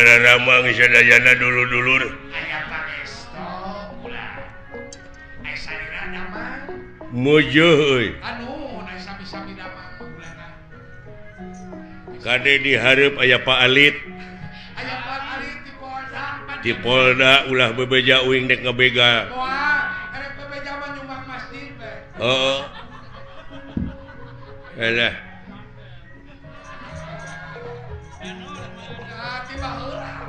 ramang sadayana dulu-dulur. Aya pangesto ulah. Aya salira damang. Mojo euy. Anu, na sami-sami damang bulana. Kade dihareup aya Pak Alit. Aya Pak Alit Di Polda ulah bebeja uing dek ngabega. Moal, arek bebeja mah nyumbang masjid teh. Heeh. Alah. Nah, tiba heula.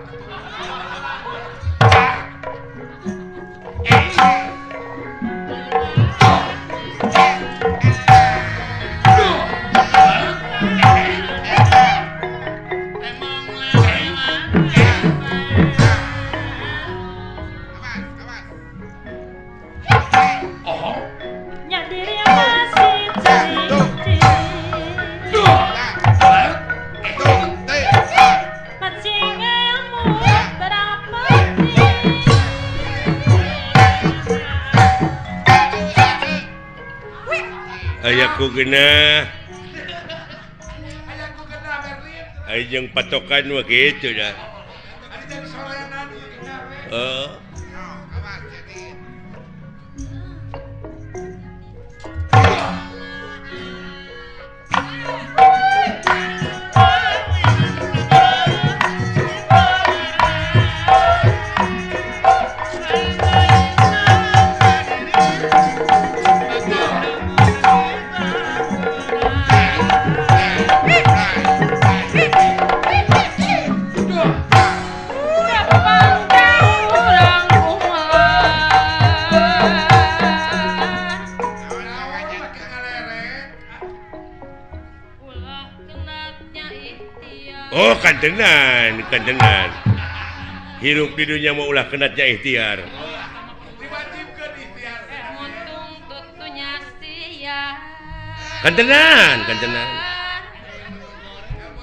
Ayaku genah. Ayaku genah Berlin. Aya jeung patokan mah kitu dah. Ari jadi soreanan ieu genah we. Heeh. Oh, kantenan. Hirup di dunia mau ulah kenatnya ikhtiar. Diwajibkeun ikhtiar. Untung tutunya sia. Kantenan.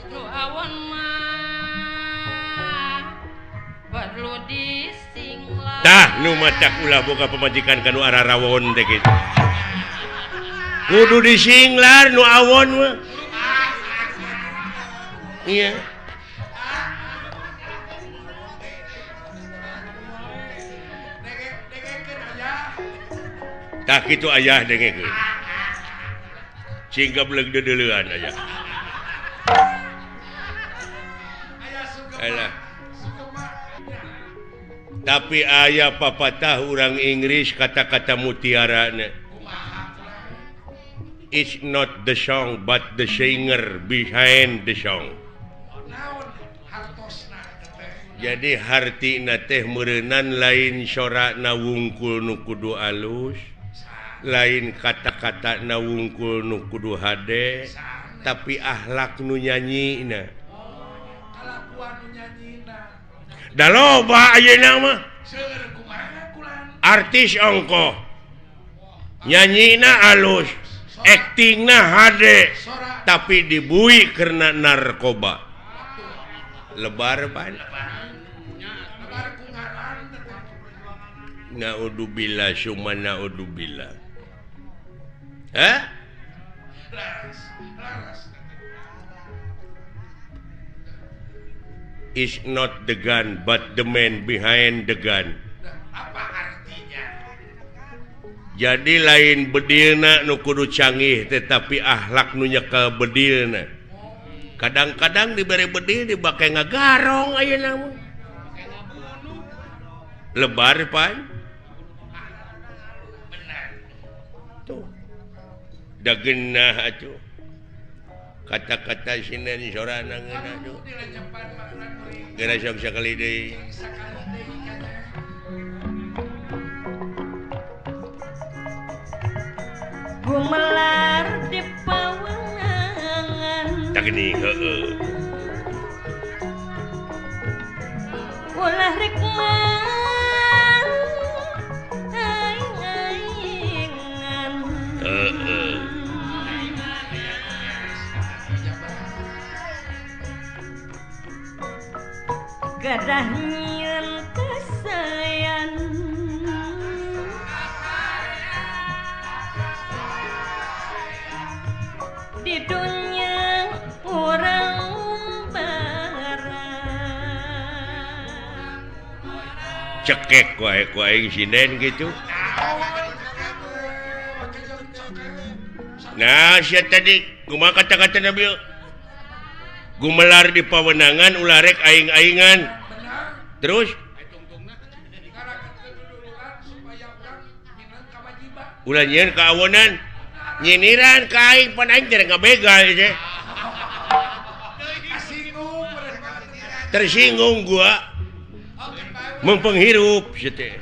Nu awon mah perlu disinglah. Tah, nu macak ulah boga pemajikan kanu ararawon teh kitu. Kudu disinglar nu awon mah. Iya. Dengekeun aya. Tak kitu ayah dengekeun. Singga beleg deuleuan aya. Aya sugema. Alah. Sugema. Tapi aya papatah urang Inggris kata-kata mutiarana. It's not the song but the singer behind the song. Naon hartosna teh? Jadi hartina teh meureunnan lain sorana wungkul nu kudu alus, lain kata-kata na wungkul nu kudu hade, tapi akhlak nu nyanyina. Kalakuan nu nyanyina. Da loba ayeuna mah. Seueur kumaha kulan? Artis ongkoh. Nyanyina alus, aktingna hade, tapi dibui karena narkoba. Lebar ban. Lebar kungaran teh. Naudzubillah summa naudzubillah. Hah? Laras. Is not the gun but the man behind the gun. Apa artinya? Jadi lain bedilna nu kudu canggih tetapi akhlak nu nyekel bedilna. Kadang-kadang diberi bedil dibake ngagarong ayeuna mah. Lebar pan. Benar. Tuh. Da geunah atuh. Kata-kata sinan sorana ngeunah tuh. Dilejepan makna kuring. Geura sok sakali deui. Sakali deui kana. Gumelar di pawangan. Tak gini heeh. Ulah rikman aing-aingan. Heeh. Gadah nyieun kesayan. Di dunia orang barang cekek wae ku aing sinden gitu. Nah, sia tadi kumaha kata-kata Nabi? Gumelar di pawenangan ulah rek aing-aingan. Terus ulah nyieun ka awonan. Nyiniran ka aing pan aing teh ngabegal teh. Tersinggung gua. Mempenghirup teh.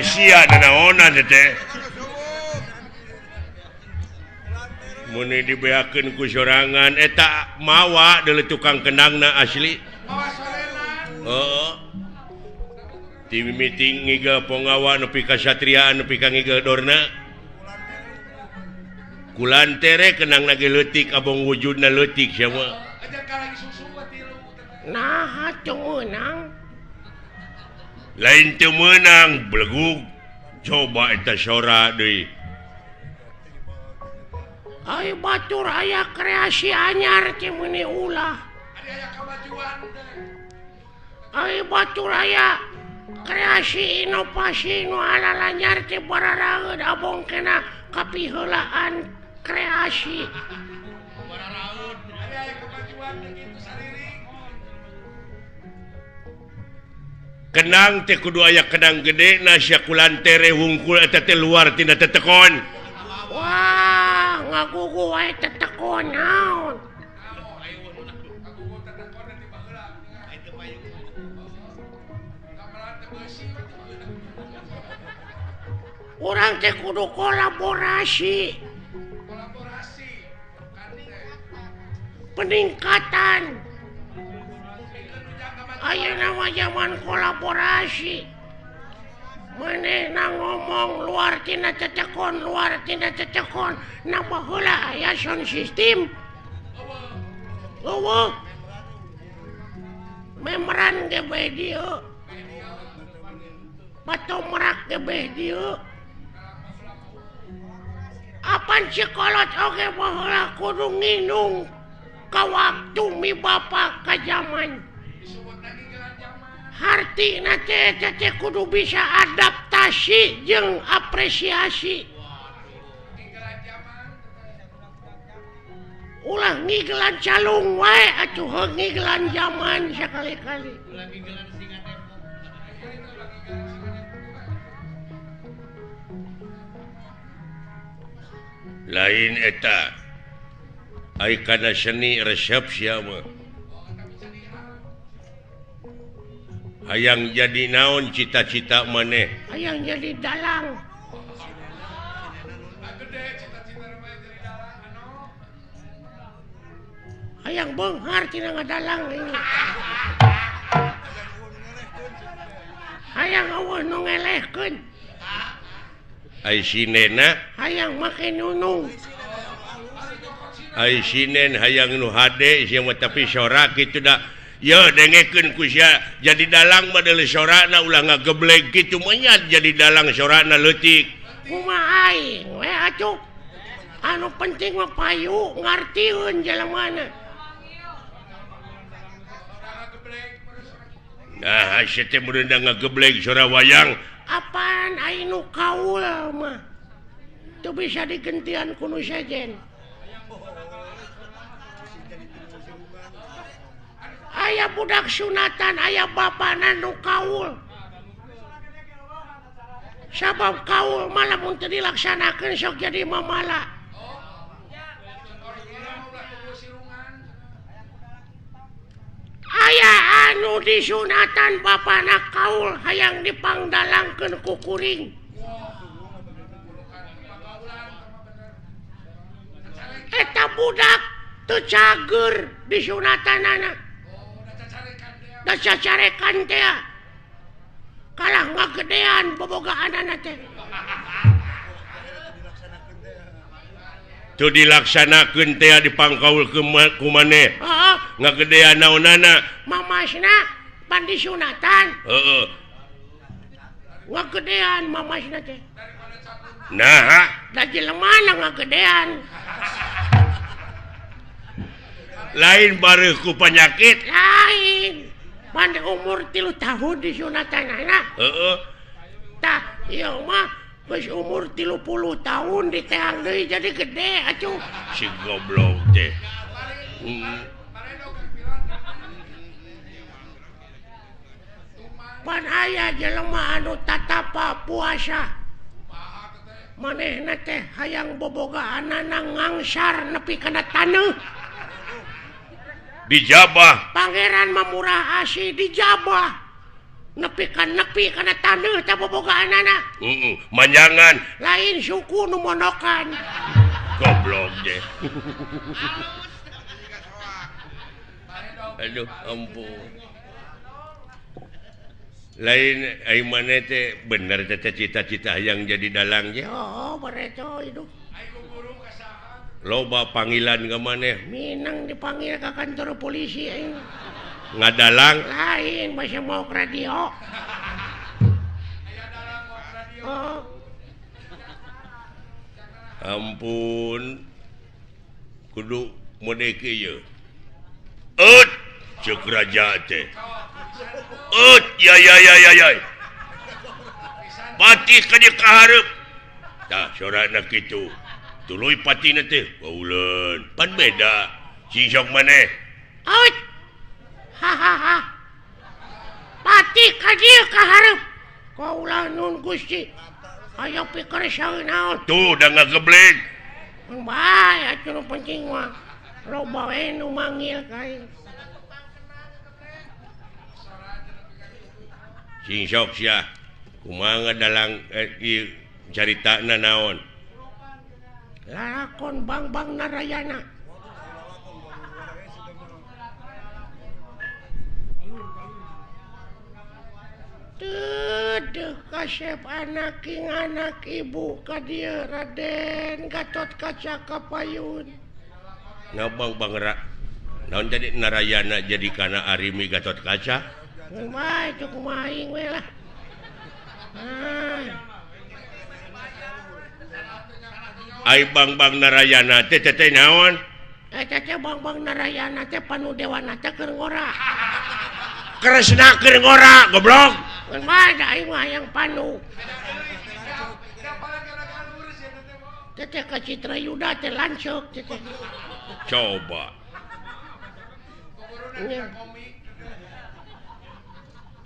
Sia nanaonan teh. Mun dibeakeun ku sorangan eta mawa deuleu tukang kendangna asli. Heeh. Ti meeting ngigel pongawa nepi ka satriaan nepi ka ngigel dorna. Kulantere kenangna ge leutik abong wujudna leutik sia mah. Nah, atuh meunang. Lain teu meunang belegug coba eta sora deui ai batur aya kreasi anyar teh meuni ulah aya kamajuan ai batur aya kreasi inovasi nu alalanyar teh bararaeud abong kena kapiheulaan kreasi bararaeud aya kamajuan kitu sariring. Kenang teh kudu aya kenang gede nasya kulantere wungkul eta teh luar tina tetekon. Wah, ngagugu wae tetekon naon. Urang teh kudu kolaborasi. Peningkatan. Ayeuna mah zaman kolaborasi. Manehna ngomong luar tina cecekon, nambah heula aya sound system. Eueuh. Membran ge bae dieu. Patomerak ge bae dieu. Apan cikolot oge baheula kudu nginung ka waktu mi bapa ka zaman. Hartina teh kudu bisa adaptasi jeung apresiasi. Ulah ngigelan calung wae atuh ngigelan zaman sakali-kali. Lain eta ai kana seni resep sia mah. Hayang jadi naon cita-cita maneh? Hayang jadi dalang. Hayang beunghar tina ngadalang ini. hayang eueuh nu ngelehkeun ai sinena hayang make nunung ai sinen hayang nu hade sia mah tapi sorak kitu da ya dengekeun ku sia jadi dalang mah deuleu sorakna ulah ngageblek kitu mah nya jadi dalang sorakna leutik kumaha aing we atuh anu penting mah payu ngartieun jelemana nah sia teh meunang ngageblek sora wayang apaan aing nu kaul mah teu bisa digentian ku nu sejen aya budak sunatan aya bapana nu kaul sabab kaul malah mun teu dilaksanakeun sok jadi mamala aya anu disunatan bapana kaul hayang dipangdalangkeun ku kuring eta budak teu cager disunatanana da cacarekan teh kalah ngagedean bobogaanana teh tu dilaksanakeun teh dipangkaul ku maneh ngagedean naonana mamasna pan disunatan heeh ngagedean mamasna teh nah da jelemana ngagedean lain bareuh ku penyakit lain pan umur 3 tahun disunatanana heeh tah ieu mah geus umur 30 tahun diteang deui jadi gede atuh si goblok teh pan aya jelema anu tatapa puasa manehna teh hayang bobogaanana ngangsar nepi kana taneuh dijabah pangeran mamurah asih dijabah nepi kana taneuh teh bobogaanana manjangan lain suku nu mondokan goblok teh aduh ampun lain ai maneh teh bener teh cita-cita hayang jadi dalang ge oh bereto hidup loba panggilan ka maneh minang dipanggil ke kantor polisi aing ngadalang lain masih mau ke radio oh ampun kudu mode kieu cek raja teh ya pati ka dieu kahareup tah sorana kitu tuluy patina teh kauleun pan beda sing maneh out hahaha pati ka dieu kahareup kaulah nun Gusti aya pikir saeunaon tuh da ngageblek bae atuh nu penting mah loba we nu manggil ka aing sing sok sia kumaha ngadalang ieu caritana naon lalakon Bang Narayana Dedeh kasep anak ibu ka dieu Raden Gatot Kaca Kapayun ngabang bangera naon jadi Narayana jadi kana Arimi Gatot Kaca mah itu kumaha aing we lah ai Bang Narayana teh naon eta teh Bang Narayana teh panudewana teh keur ngora Kresna keur ngora goblok mah da aing mah yang panu teh ka Citra Yuda teh lanceuk teh coba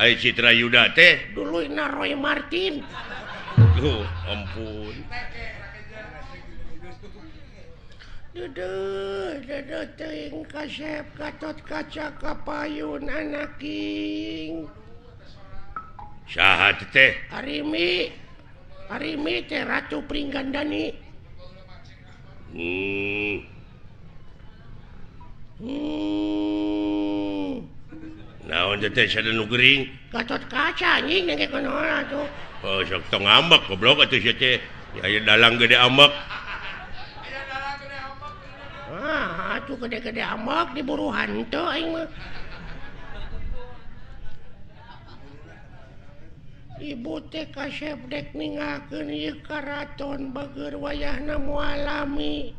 ai Citra Yuda teh duluina Roy Martin ampun Dedeh teuing kasep Gatot Kaca Kapayun anak king saha teh Arimi teh Ratu Pringgandani naon teh sada nu gering Gatot kaca anjing nengke kunaon atuh. oh sok tong ambek goblok atuh sia teh aya dalang gede ambek Atuh gede-gede ambek diburu hanteu aing mah. Ibu teh kasep dek ningakeun ieu karaton bageur wayahna mualami.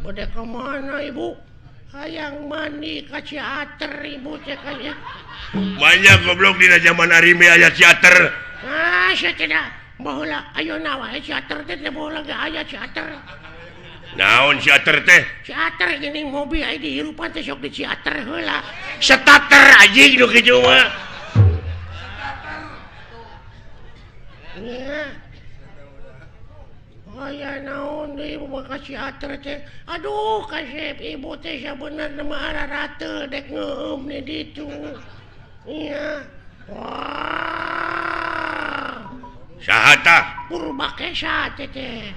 Bade ka mana ibu? Hayang mandi ka ciater ibu teh kaya. banyak goblok dina zaman arime aya ciater Sia teh dah baheula ayeuna wae ciater teh baheula ge aya ciater. naon ciater teh Ciater geuning mobil aya di hirupan teh sok di ciater heula. starter anjing nu kitu mah Nya. Aya naon deui ibu ka ciater teh. Aduh kasep ibu teh sabenerna mah ararate dek ngeueum di ditu. Iya. Wah. saha tah Purbakesa teh.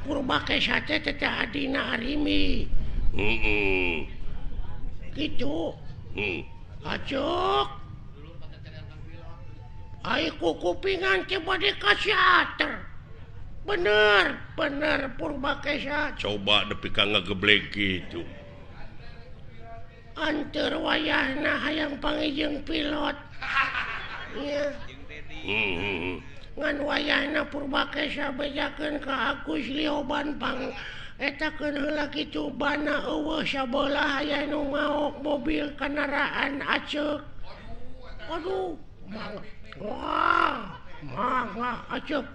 Purbakesa teh adina Arimi. Gitu. Acuk. Ai kupingan teh bade ka ciater. Bener Purbakesa. coba nepi ka ngageblek gitu Anteur wayahna hayang pangijeng pilot. Iya. Ngan wayahna Purbakesa bejakeun ka Agus Lioban pang etakeun heula kitu bana eueuh sabelah aya nu maok mobil kendaraan aceuk. Aduh, mangga aceuk.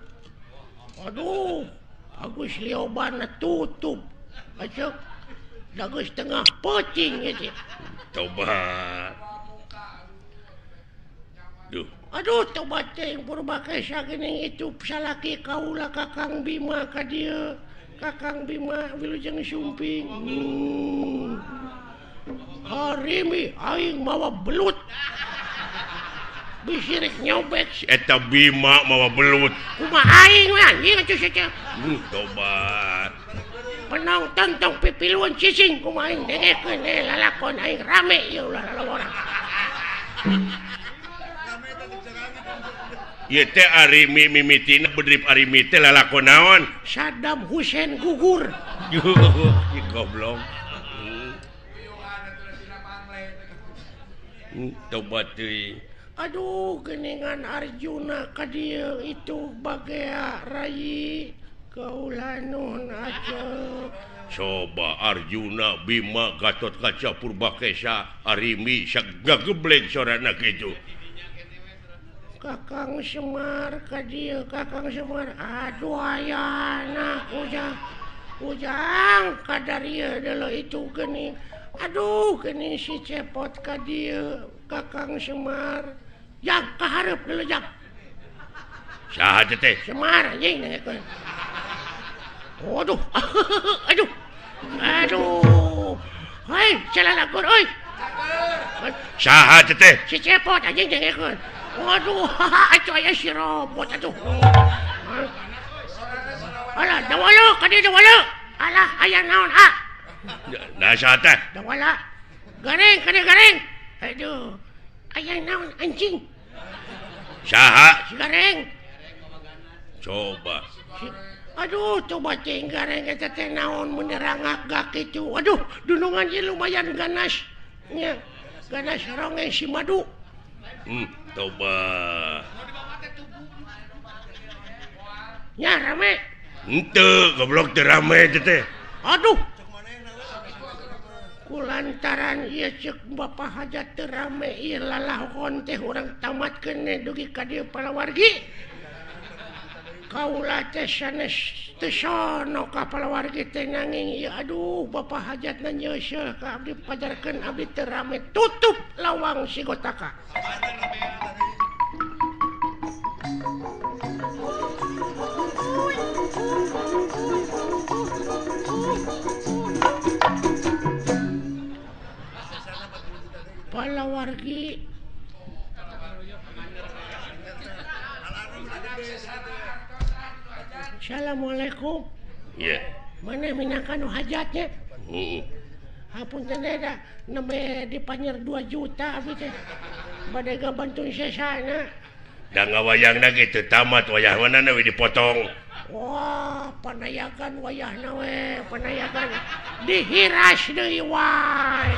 Aduh, Agus Lioban tutup aceuk. Da geus tengah peucing ieu. coba duh Aduh, tobat teh Purbakesa geuning itu salaki kaula Kakang Bima ka dieu. Kakang Bima wilujeng sumping. Arimi aing mawa belut. Bisirik nyobek. eta Bima mawa belut Kumaha aing we anjing atuh saja. tobat Penonton tong pipiluan cicing kumaha aing dengekeun lalakon aing rame ieu ulah lalawaran. ieu teh Arimi mimitina bedrip Arimi teh lalakon naon Saddam Hussein gugur. goblok tobat deui Aduh, geningan Arjuna ka dieu itu bagea Rayi kaula nuhun aceuk. coba Arjuna Bima Gatot Kaca Purbakesa Arimi sak gageblek sorana kitu Kakang Semar ka dieu Kakang Semar. Aduh ayana ujang kadarieu deuleu itu geuning. Aduh geuning si cepot ka dieu Kakang Semar. Yang kaharep deuleu jak. saha teh Semar anjing nengekeun. Waduh. Aduh. Hei, celalakur euy. saha teh Si cepot anjing nengekeun. Waduh, atuh aya si robot atuh. Alah, dawala ka dieu dawala. Alah, aya naon nah saha teh Dawala. Gareng ka dieu gareng. Aduh. Aya naon anjing. saha Si gareng. coba Aduh, coba cing gareng eta teh naon menerangak gak kitu. Aduh, dunungan ieu lumayan ganas. Nya, ganas ronge si madu. coba Nya rame. henteu goblok teu rame teh Aduh. Kulantaran ieu ceuk Bapak Hajat teu rame ieu lalahkon teh urang tamatkeun dugi ka dieu palawargi. Kaula teh sanes teu sono ka palawargi teh nanging ieu aduh Bapak Hajatna nyeuseul ka abdi pajarkeun abdi teu rame tutup lawang si Gotaka. Palawargi Assalamualaikum. iya mana minangkan hajatnya Heeh. apun tenda nembe dipanyer 2 juta abdi teh bade gabantuin sesana Da ngawayangna gitu tamat wayah mana we dipotong. wah panayakan wayahna we panayakan dihiras deui wae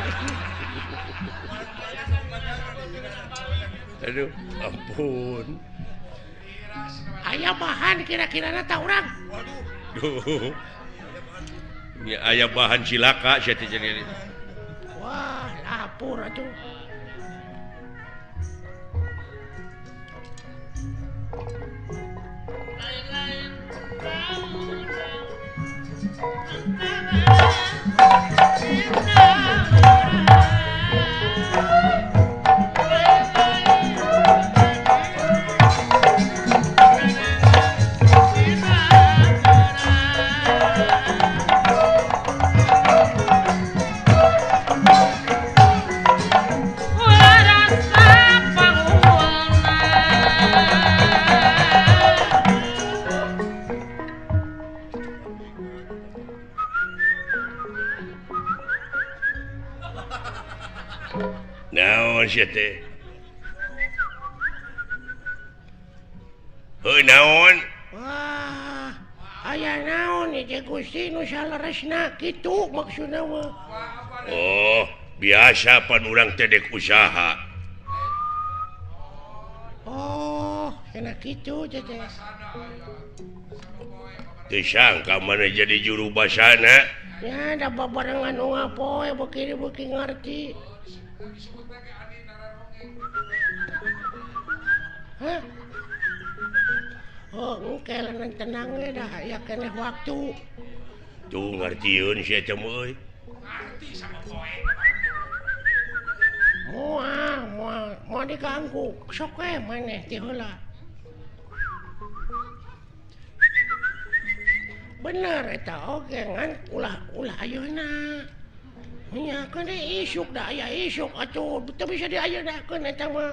Aduh, ampun. aya bahan kira-kira ta urang Duh. Ya aya bahan cilaka sia teh jadi. wah lapur atuh Naon sia teh? Heuh naon? wah aya naon ieu teh Gusti nu salaresna kitu maksudna mah Oh, biasa pan urang teh dek usaha. oh cenah kitu teh Teu sangka mana jadi juru basana. ya da babarengan nu ngapoe beuki ngarti hah oh engke lanan tenang we dah aya keneh waktu Tuh ngartieun sia teh euy. moal diganggu sok we maneh ti heula bener eta oge ngan ulah ayeuna nya kan isuk da aya isuk atuh teu bisa diayeuna eta mah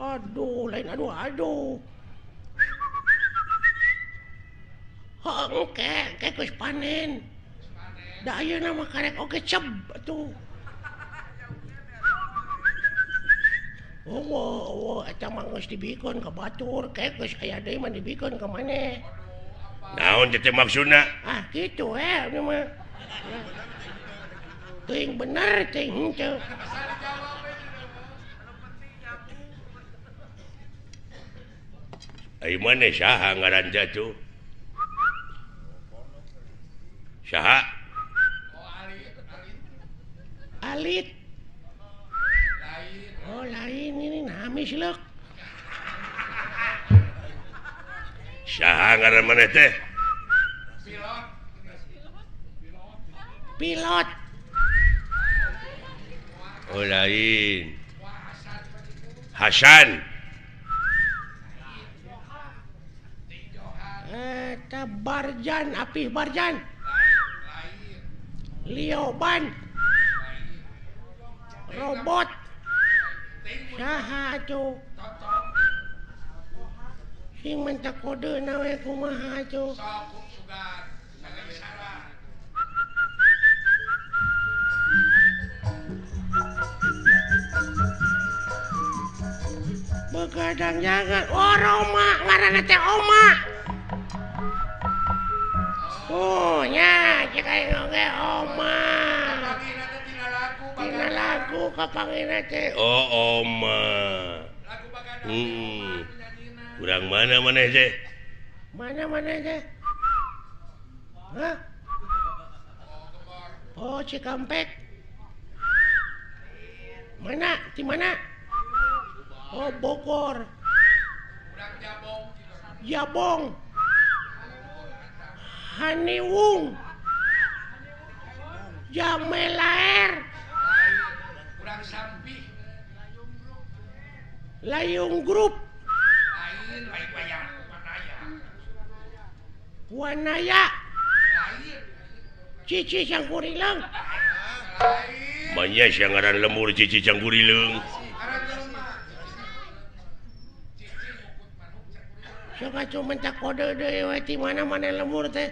aduh lain aduh engke geus panen da ayeuna mah karek oge ceb atuh oh eta mah geus dibikeun ka batur geus aya deui mah dibikeun ka maneh Naon teh maksudna? ah gitu ini mah ting bener ting henteu Ai maneh saha ngaranna tuh? Saha? alit oh lain ini namis leuk Saha ngaran maneh teh? pilot Oh lain. Hasan. eta Barjan Apih Barjan Lioban robot saha atuh sing minta kodena we kumaha atuh begadang jangan oh Roma ngaranna teh Oma oh nya cek aing oge Oma tina lagu kapangina teh Oh Oma. Kurang mana maneh teh? mana teh hah oh Cikampek mana di mana oh Bogor Jabong Haniwung Jamelaer kurang sampih Layung Grup lain wayang Wanaya lain Cici Sangkurilang Manya sia ngaran lemur cici canggurileung. Coba cuma tak kode deui we di mana-mana lemur teh.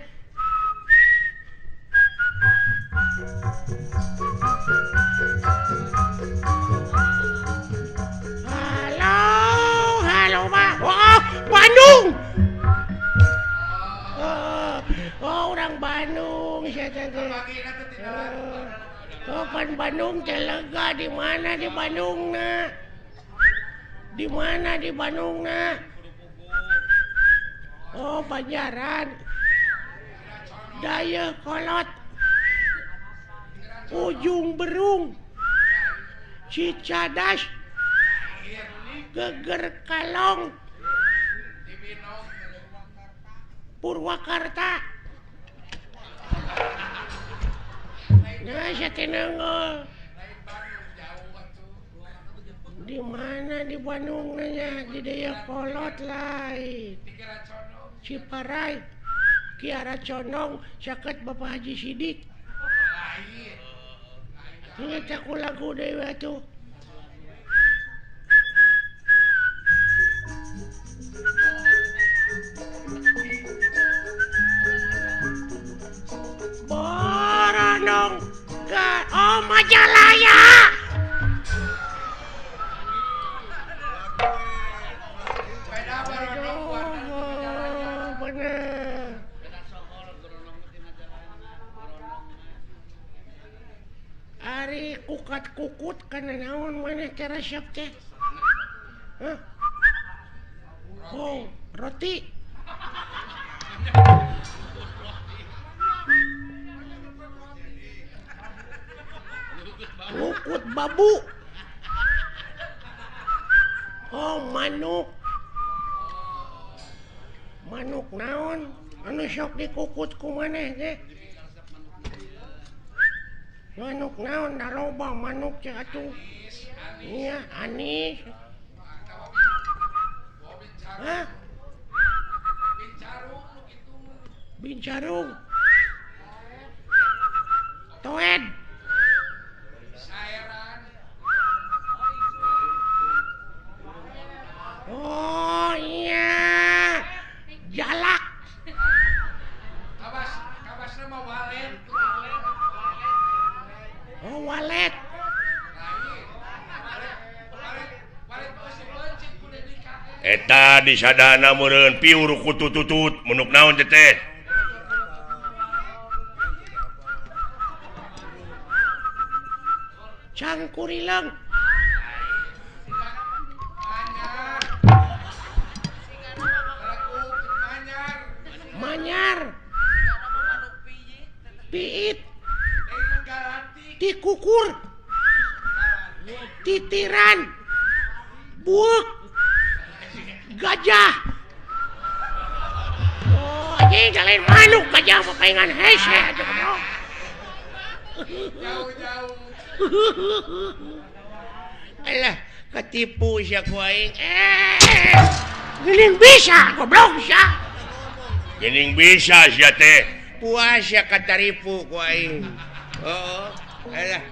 Halo Pak. Oh, Bandung. Oh, orang Bandung saya teh. Oh, kan Bandung teh lega di mana di Bandungna? Di mana di Bandungna? Oh, Banjaran. Daya Kolot. Ujung Berung. Cicadas. Geger Kalong. Purwakarta. Nah, saya tenang. Di mana di Bandung nanya di Daya Kolot lain. Ciparai, Kiara Condong, sakit Bapak Haji Sidik. Ingat aku lagu dewa tuh. Boronong, oh Majalaya. Ari kukat kukut kana naon maneh teh resep teh? Hah? Oh, roti. Kukut babu. Oh, manuk. Manuk naon? Anu sok dikukut ku maneh teh? Manuk naon daroba manuk cek atuh. Iya, anis. Hah? Bincarung. Toed. Oh iya. Jalak. Kabas nama walet. Oh walet. Eta disadana meureun piur ku tututut munuk naon teh? Cangkurileng. Manyar. Piit. Dikukur. Titiran. Buuk. Gajah. Oh, ini lain manuk gajah papaingan hese aja bro. Jauh-jauh. Alah, ketipu siya ku aing. Geuning bisa goblok sia. Geuning bisa sia teh. Puas ya kataripu ku aing. Oh, alah.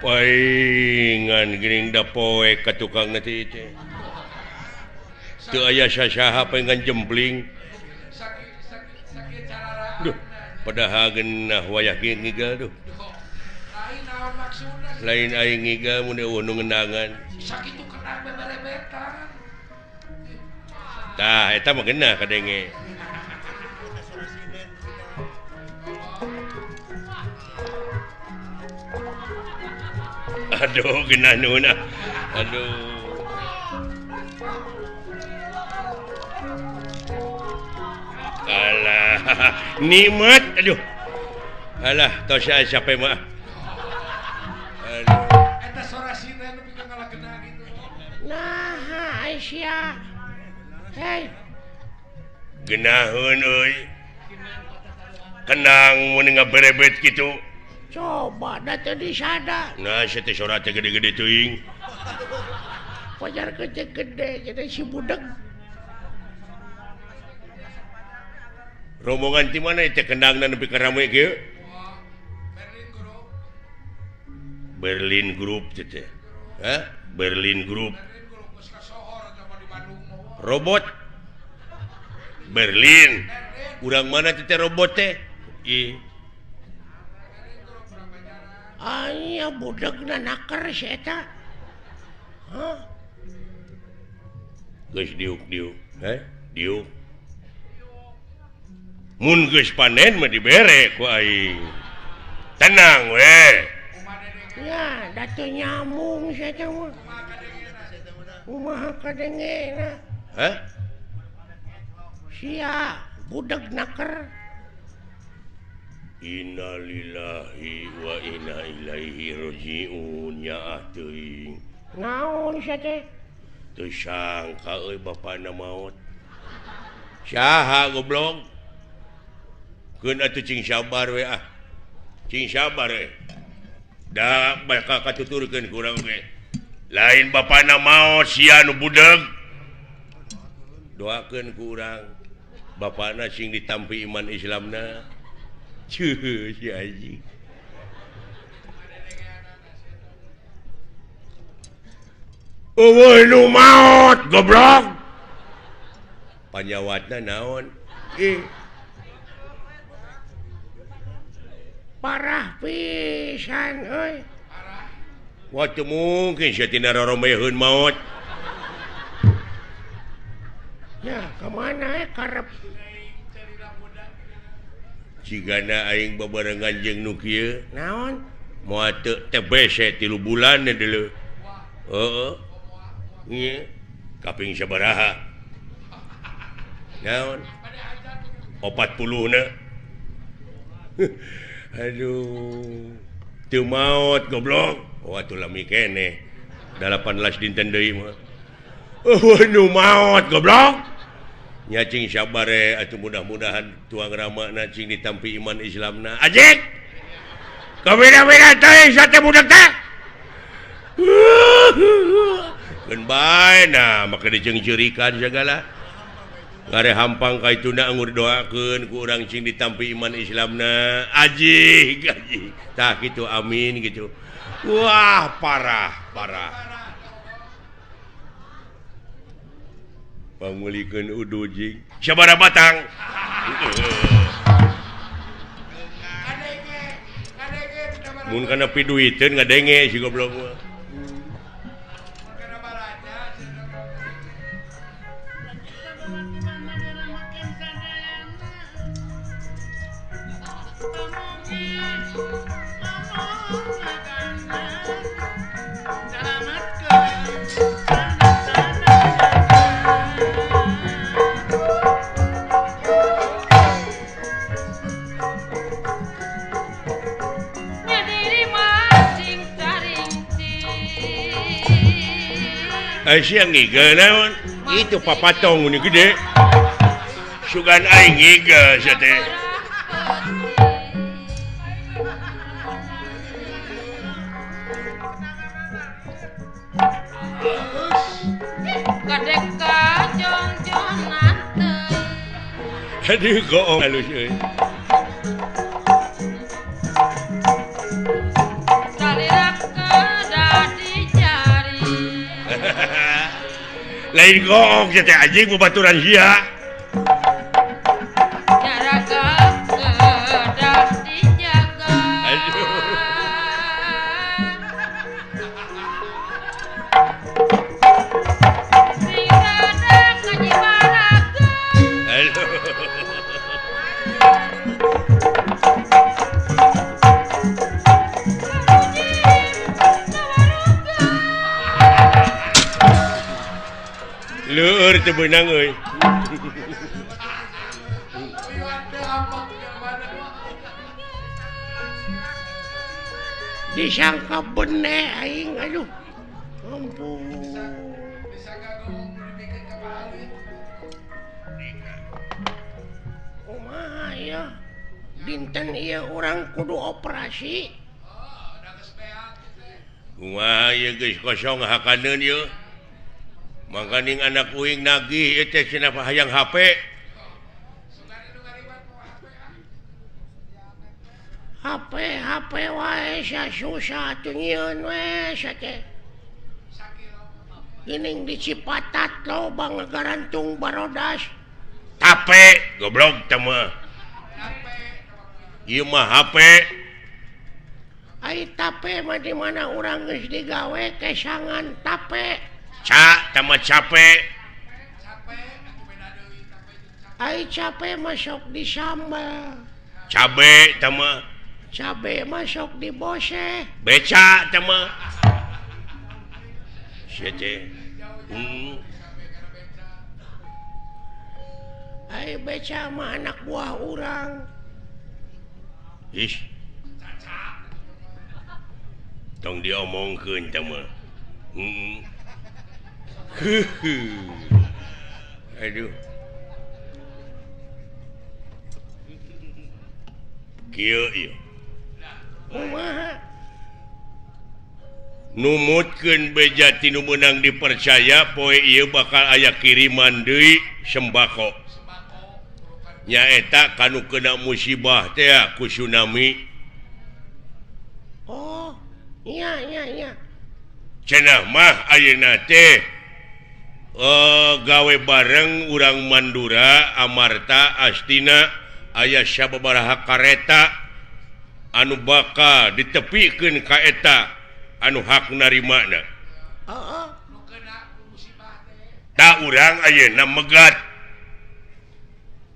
Paingan geuning da poe ka tukang nanti teh. Teu aya sasaha paingan jembling. Sakit cararaan. Duh, padahal geunah wayah ngigal duh. Lain naon maksudna? Lain aing ngigal mun eueuh nu ngendangan. Sakitu kena beberebetan. Tah eta mah geunah kadenge. Aduh, geunah nuna. Aduh. Alah, nikmat. Aduh. Alah, tos siapa mah. Eta sorasina nu pikeun ngalakeunna gitu. Nah, Aisyah. Hei, Genaheun euy. Kenang mun ngaberebet kitu. coba da teu disada. Nah, saya teh sorat teh gede-gede teuing. Pajar gede-gede jadi si budeg. Rombongan ti mana teh kendangna nepi ka rame kieu? Berlin Group. Berlin Group teh. Hah? Berlin Group. Berlin Group geus ka sohor sama di Bandung mah. Robot. Berlin. Urang mana teh robot teh? Ih. Aya budegna naker si eta. Hah? Geus diuk-diuk. Heh? Diuk. Mun geus panen mah dibere ku aing. Tenang we. Ya, da teu nyambung si eta mah. Kumaha kadengena? Hah? Sia budeg naker. Innalillahi wa inna ilaihi rajiun nya teuing. Naon sia teh? Teu sangka euy bapana maot. Saha goblok? Keun atuh cing sabar we ah. Cing sabar we. Da bakal katuturkeun ku urang ge. Lain bapana maot sia nu budeg. Doakeun ku urang. Bapana sing ditampi iman Islamna. Cuh, si Haji. Eueuh nu maot goblok. Panyawatna naon? Parah pisan euy. Wah teu mungkin sia tina roromeheun maot. Ya, kemana karep? Cigana aing babarengan jeung nu kieu. Naon? Moal teu teh bese 3 bulan deuleu. Heeh. Nya, kaping sabaraha? Naon? 40 na. Aduh. Teu maot goblok. Wah tuh lami keneh. 18 dinten deui mah. Nu maot goblok. Nya cing sabar atuh mudah-mudahan tuang ramana cing ditampi iman Islamna. Ajik. Kabeda-beda teh sate budak teh. Keun bae nah maka diceungceurikan segala. Ngare hampang ka ituna ngur doakeun ku urang cing ditampi iman Islamna. Ajik, ajik. Tah kitu amin gitu. Wah, parah. Pangulikeun udu jing. Sabaraha batang? Mun kana piduiteun ngadenge si goblok mah. Siang ngiga naon? Itu papatong ini gede. Sugan aing ngiga sia teh. Kadek ka jong-jongan teh. Aduh goong halus euy. Lain goong sia teh anjing babaturan sia. Jaga kedah dijaga. Aduh. Sing rada kajibaraga. Aduh. Leur teu beunang euy. disangka bene aing aduh ampun kumaha ya dinten ieu urang kudu operasi kumaha ieu geus kosong hakaneun ieu mangkaning anak uing nagih ieu teh cenah hayang HP HP wae susah tuh nyieun we teh. Geuning di Cipatat loba ngagarantung barodas. Tape goblok teh mah. Ieu mah HP. Ai tape mah di mana urang geus digawe kesangan tape. Ca teh mah cape. Ai cape masuk di sambal. Cabe teh mah. Cabe masuk di bose. Beca teh mah. Sia teh. Ai beca mah anak buah urang. Ish. Tong diomongkeun teh mah. Aduh. Kieu ieu. Kumaha? Numutkeun beja tinu meunang dipercaya poe ieu bakal aya kiriman deui sembako. Nyaeta kanu kena musibah teh ku tsunami. Oh, iya. Cenah mah ayeuna teh gawe bareng urang Mandura, Amarta, Astina aya sababaraha kareta anu bakal ditepikeun ka eta anu hak narimana. Heeh. Da urang ayeuna megat.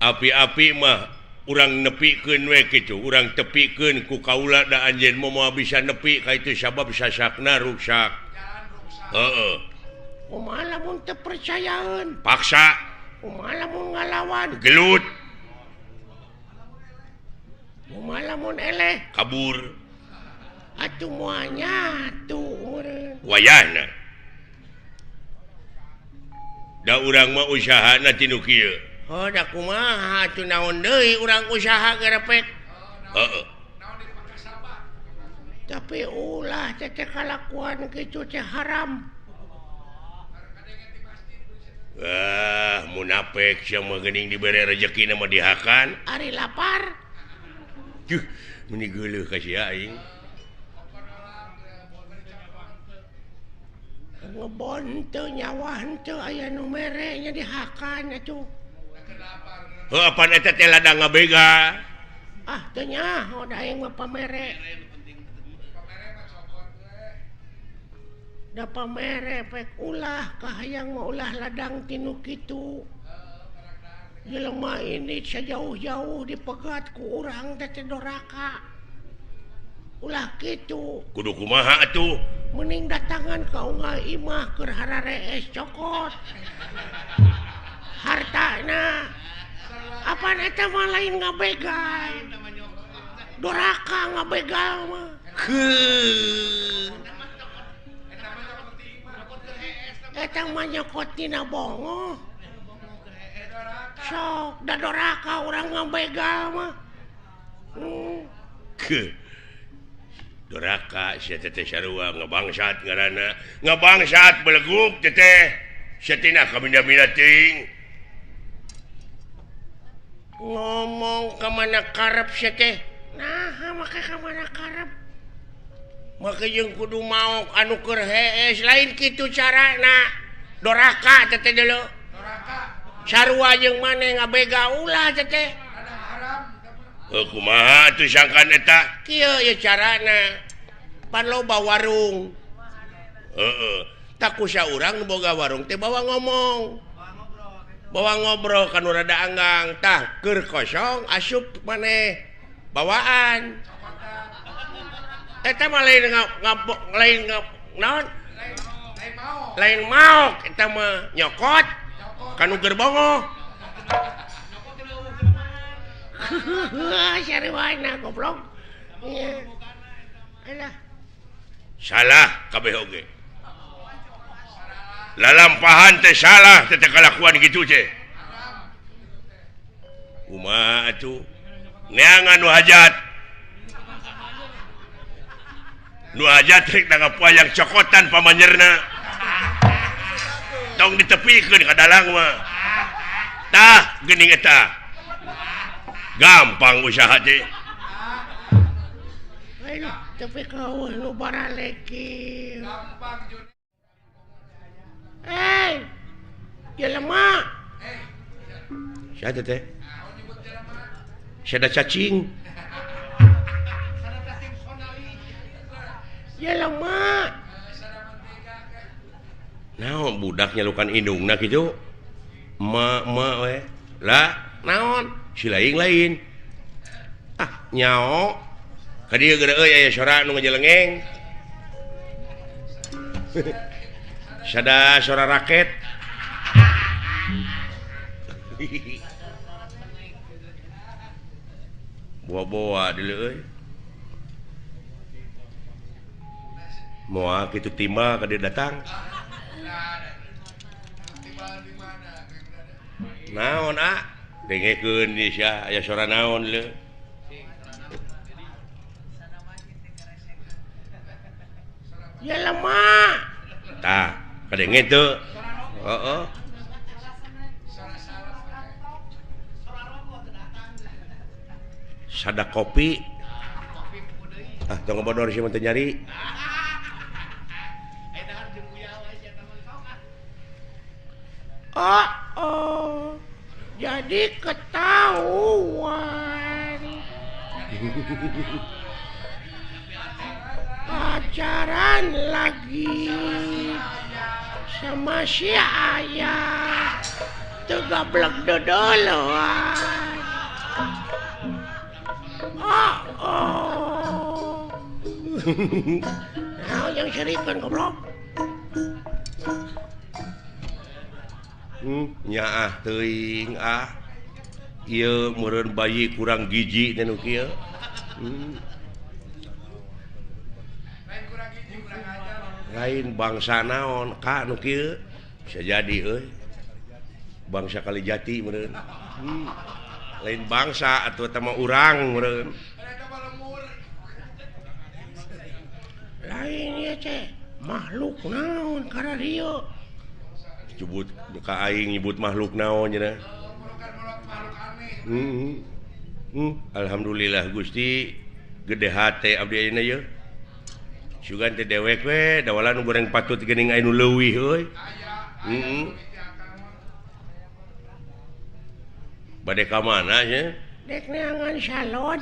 Api-api mah urang nepikeun we kitu, urang tepikeun ku kaula da anjeun moal bisa nepi ka itu sabab sasakna ruksak. Heeh. Kumaha lamun teu percayaeun? Paksa. Kumaha lamun ngalawan? Gelut. Kumaha lamun eleh? Kabur. Atuh moal nyatu meureun. Wayahna. Da urang mah usahana tinu kieu. Oh, da kumaha atuh naon deui urang usaha garepek. Heeh. Tapi ulah teh kalakuan kitu teh haram. Wah, munafik sia mah geuning dibere rezekina mah dihakan. Ari lapar. Meni geuleuh ka sia aing. Ngebon teu nyawa henteu aya nu mere nya dihakan atuh. Heuh apan eta teh ladang ngabega. Ah, teu nya, da aing mah pamere. Da pamere pek ulah kahayang mah ulah ladang tinu kitu. Jelema ini sajauh-jauh dipegat ku urang teh doraka. Ulah kitu. Kudu kumaha atuh? Mending datangan ka unggal imah keur hararees cokot. Hartana. Apaan eta mah lain ngabegal. Doraka ngabegal mah. Eta mah nyokot tina bongo. Sok da doraka urang ngabegal mah. Doraka sia teh sarua ngabangsat ngaranna. Ngabangsat beleguk teh. Sia tina kabinda-binda teuing. Ngomong ka mana karep sia teh. Nah, make ka mana karep. Make jeung kudu maok anu keur hees lain kitu carana. Doraka teh deuleu. Doraka. Sarua jeung maneh ngabega ulah teh. Kumaha atuh sangkan eta? Kieu ye carana. Pan loba warung. Heeh. Tak kusa urang nu boga warung teh bawa ngomong. Bawa ngobrol kanu rada anggang. Tah keur kosong asup maneh bawaan. Eta mah lain naon? Lain maok eta mah nyokot kanu gerbongo. Sariwana goblok. Iya. Alah. Salah kabeh oge. Lalampahan teh salah teh kalakuan gitu teh. Kumaha atuh? Neangan nu hajat. Nu hajat rek ngapayang cokotan pamanyerna. Tong ditepikeun ka dalang mah. Tah geuning eta. Gampang usaha teh. Ayo, tapi kau nu baraleki. Gampang Jun. Jelema. Siapa teh? Sada cacing. Jelema. Naon budak nyalukan indungna kitu? Ma we. Lah, naon? Si lain. Ah, nyao. Ka dieu geura euy aya sora nu ngajelengeng. Sada sora raket. Boa-boa deuleu euy. Moal kitu timba ka dia datang. Naon dengekeun di sia aya sora naon le. Jelema. Tah, kadenge teu. Heeh. Sada kopi. Tong bodor sih mun teu nyari. Jadi ketahuan. Pacaran lagi sama si ayah. Tegablek dodoloan. Nah, yang serikan goblok. Nyaah teuing ieu meureun bayi kurang giji teh nu kieu. Lain bangsa naon ka nu kieu bisa jadi euy. Bangsa Kalijati meureun. Lain bangsa atuh eta mah urang meureun. Lain ieu teh makhluk naon kana dieu. Nyebut ka aing nyebut makhluk naon cenah. Alhamdulillah Gusti gede hate abdi ayeuna ye. Sugan teh dewek we dawalan nu goreng patut geuning anu leuwih euy. Bade ka mana nya? Dek neangan salon.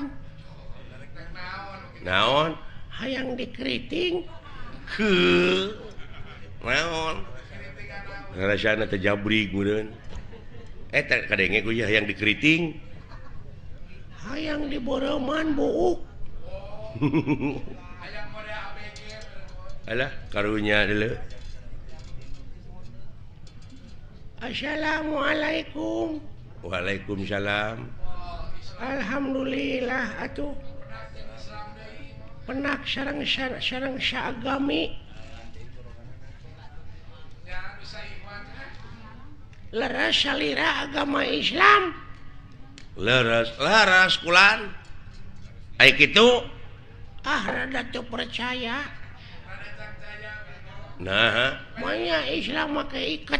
Naon? Hayang dikeriting. Naon? Rasana teh jabrig meureun. Eta kadenge ku hayang dikeriting. Hayang diboreuman buuk. Alah karunya deuleu. Assalamualaikum. Waalaikumsalam. Alhamdulillah atuh. Penak sareng saagami. Leres salira agama Islam. Leres kulan. Ai kitu. Rada teu percaya. Nah, Manya Islam make iket.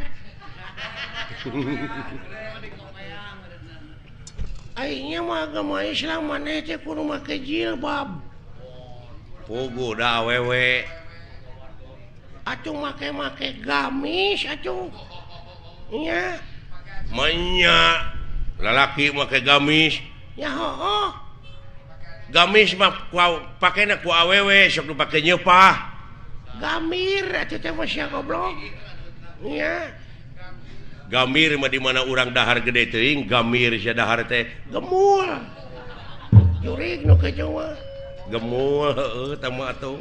Aingnya mah agama Islam maneh teh kudu make jilbab. Pugu da awewe. Atuh make gamis atuh. Nya. Manya lalaki make gamis. Ya heuh. Gamis mah pakena ku awewe sok dipake nyeupah. Gamir atuh teh mah sia goblok. Nya. Gamir mah di mana urang dahar gede teuing, gamir sia dahar teh Gemul. Jurig nu kitu mah. gemul heueuh tah mah atuh.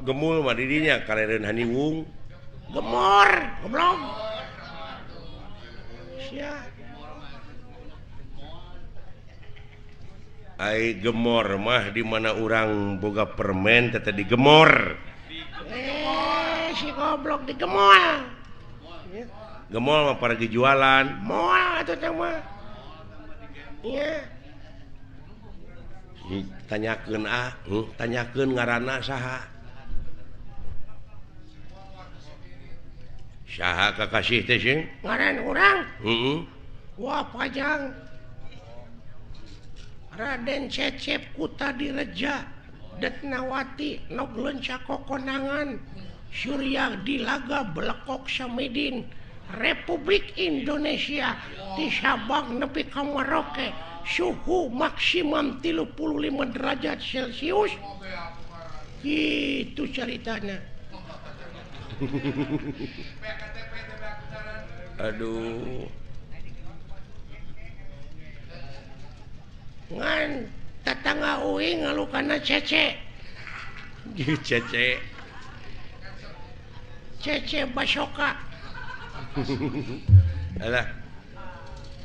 Gemul mah di dinya karereun haniwung. Gemor, goblok. sia ai gemor mah di mana orang boga permen teh digemor si goblok digemol gemol mah pergi jualan moal atuh teh mah iya tanyakeun tanyakeun ngaranna saha saha kakasih teh sing ngaran urang wah pajang Raden Cecep Kuta Direja Detnawati Noglenca Kokonangan Surya Dilaga Belekok Samidin Republik Indonesia di Sabang nepi ka Merauke suhu maksimum 35 derajat Celcius gitu ceritanya aduh ngan tetangga uing ngalukana Cece Cece Basoka alah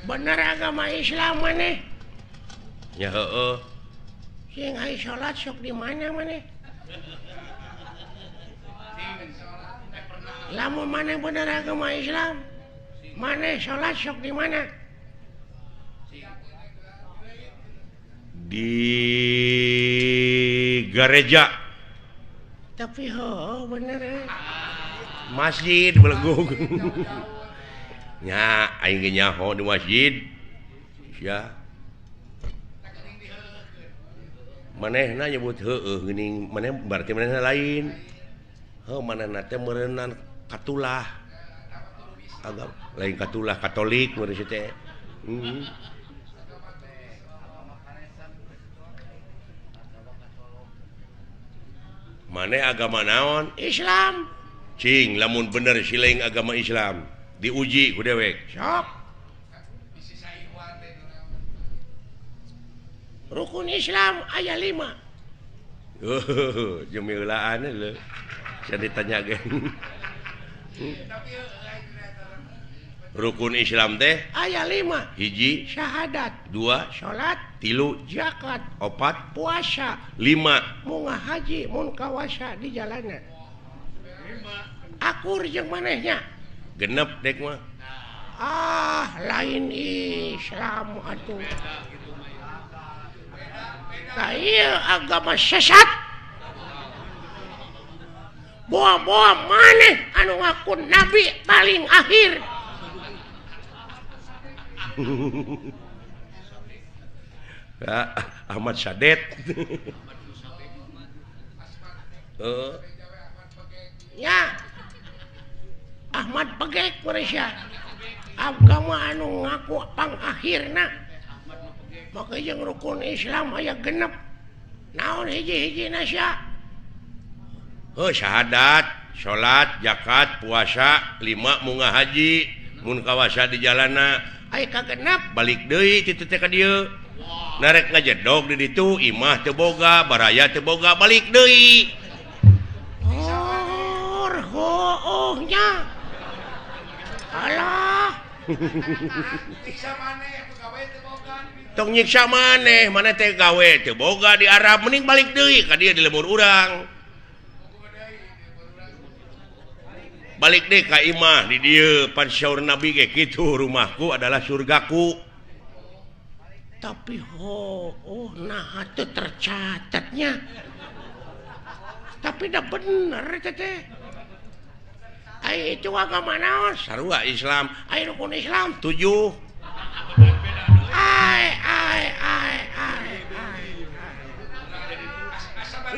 bener agama Islam maneh ya heueuh sing aya salat sok di mana maneh lamun maneh bener agama Islam maneh salat sok di mana di gereja tapi bener masjid belegug nya aing ge nyaho di masjid sia manehna nyebut heueuh geuning maneh berarti manehna lain manehna teh meureunna katulah agama lain katulah Katolik meureun teh maneh agama naon Islam cing lamun bener sileung agama Islam diuji ku dewek sok rukun Islam aya 5 jemilaan leuh saya ditanya geng rukun Islam teh aya 5 hiji syahadat 2 salat 3 zakat 4 puasa 5 munggah haji mun kawasa di jalanna akur jeung manehnya genep dek mah lain Islam atuh ieu agama sesat boa-boa maneh anu ngaku nabi paling akhir Ahmad Sadet ya Ahmad Pegek Malaysia agama anu ngaku pang akhirna maka jeung rukun Islam aya genep naon hiji-hiji nasya syahadat salat zakat puasa 5 munggah haji mun kawasa di jalanna aya kagenep balik deui ti teh ka dieu narek ngajedog di ditu imah teu boga baraya teu boga balik deui nya alah tong nyiksa maneh mana teh gawe teu boga di Arab mending balik deui ka dieu di lemur urang balik deh ka imah di dieu pan syaur nabi ge kitu rumahku adalah surgaku tapi nah itu tercatatnya tapi dah bener teh ai itu agama naon sarua Islam ai rukun Islam 7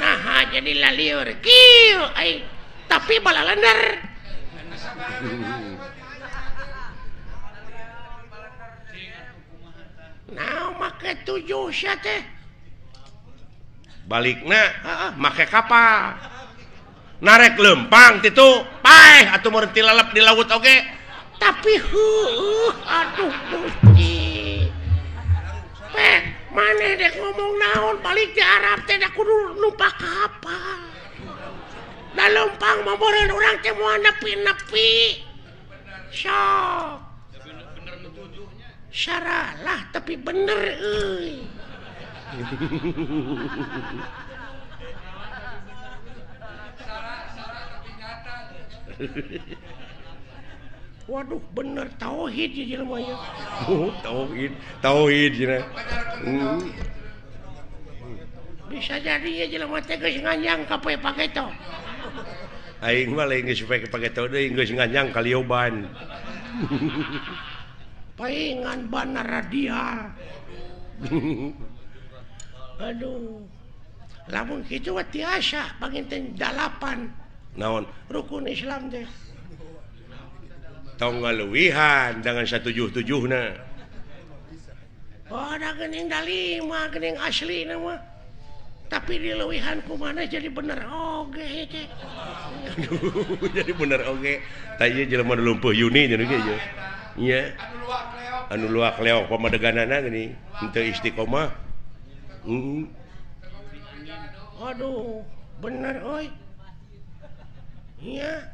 nah jadi laliur kieu ai tapi balalender nah make 7 sia teh balikna make kapal narek lempang titu paeh atuh meureun ti lalap di laut oge tapi aduh Gusti maneh dek ngomong naon balik di Arab teh da kudu numpak kapal da lempang mah meureun urang teh moal nepi-nepi sok Salah tapi bener euy. Waduh bener tauhid ya jelema ya. Tauhid cenah. Bisa jadi ya jelema teh geus nganjang ka paketo. Aing mah lain geus paketo deui geus nganjang ka lioban. Paingan bana radial. Aduh. Lamun kitu mah tiasa panginten 8. Naon? Rukun Islam teh. Tong ngaluwihan dengan 177 na. Oh, ada geuning da 5, geuning asli na mah. Tapi dileuwihan kumana jadi bener oge teh. Jadi bener oge. Tah ieu jelema nu lumpuh Yuni nya ge ieu. Iya. Anu luak leok pamadeganana geuning henteu istiqomah. Aduh, bener euy. Iya.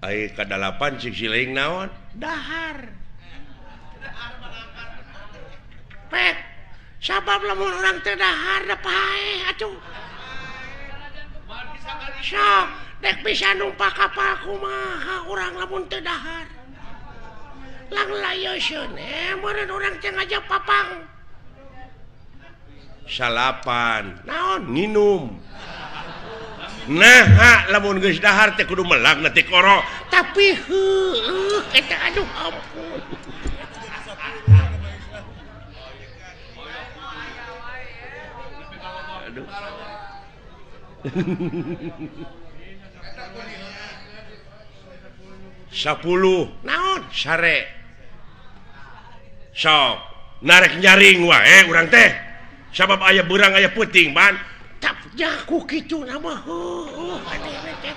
Ai ka-8 cik sileing naon? Dahar. Pek. Sabab lamun urang teu dahar da paeh atuh. Sok, dek bisa numpak kapal kumaha urang lamun teu dahar. Lang layoseun meureun urang teh ngajak papang. Salapan. Naon? Nginum. Nah, lamun geus dahar teh kudu melang nanti koro. Tapi heueuh eta aduh ampun. Aduh. 10 naon? Sare. Sok narek nyaring wae urang teh. Sabab aya beurang aya peuting ban. Jaku kitu nama teh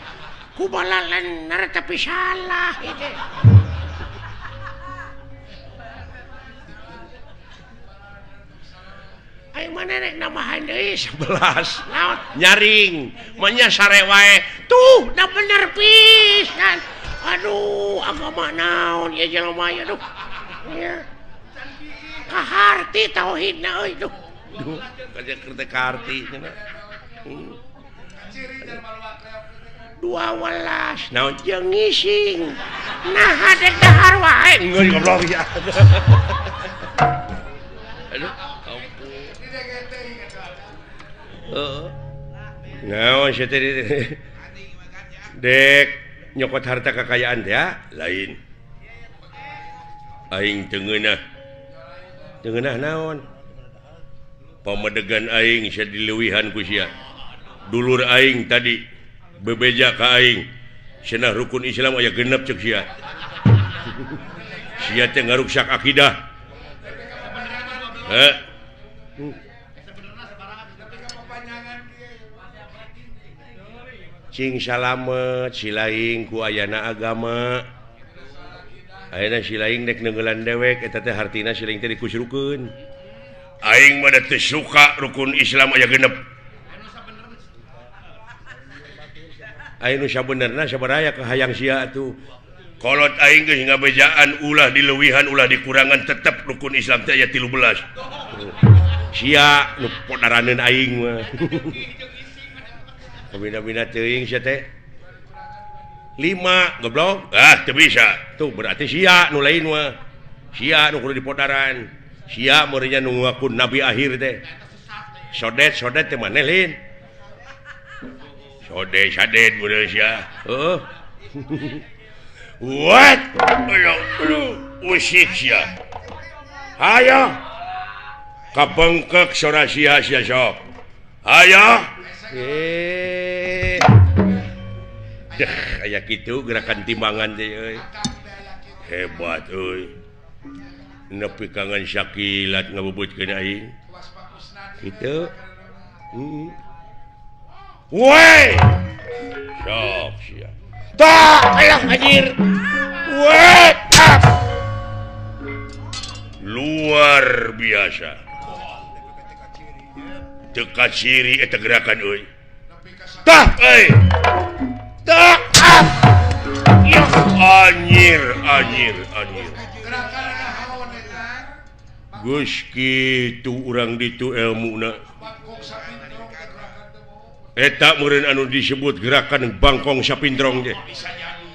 ku balalan nara tapi salah itu. Ayo mana rek namahan deui 11 naon nyaring manya sare wae tuh da bener pisan. Aduh agama naon ya jelema ya duh ya kaharti tauhidna euy duh kaja kerja karti cenah. 12 naon jeung ngising nah hadek dahar wae geus goblok ya. Aduh ampun. Naon sia teh dek nyokot harta kekayaan teh lain. Aing teu ngeunah. Teu ngeunah naon? Pamadegan aing sia dileuwihan ku sia. Dulur aing tadi bebeja ka aing cenah rukun Islam aya 6 ceuk sia. Sia teh ngaruksak akidah. Cing salamet silaing ku ayana agama. Ayeuna silaing dek neunggelan dewek eta teh hartina silaing teh dikusrukeun. Aing mah teu suka rukun Islam aya 6. Aing nu sabenerna sabaraha ka hayang sia atuh. Kolot aing geus ngabejaan ulah dileuwihan ulah dikurangan tetep rukun Islam teh aya 13. Sia nu podaraneun aing mah. Kabina-bina teuing sia teh. 5 goblok. Teu bisa. Tuh berarti sia nu lain mah. Sia nu kudu dipodaran. Sia meureunnya nu ngaku nabi akhir teh. Sodet teh maneh lain. Sadet bener sia. Heeh. What? Usik sia. Hayo. Kabengkek sora sia sok. Hayo. Aya kitu gerakan timbangan teh euy. Hebat euy. Nepi kangen syakilat ngabubutkeun aing. Kitu. Woi. Sok sia. Tak alah anjir. Woi. Luar biasa. Teka ciri eta gerakan euy. Tah euy. Tah. Ya anjir. Gerakan Gus kitu urang ditu ilmuna Bangkok sapindrong ke gerakan teh mau. eta meureun anu disebut gerakan bangkong sapindrong teh Bisa jadi.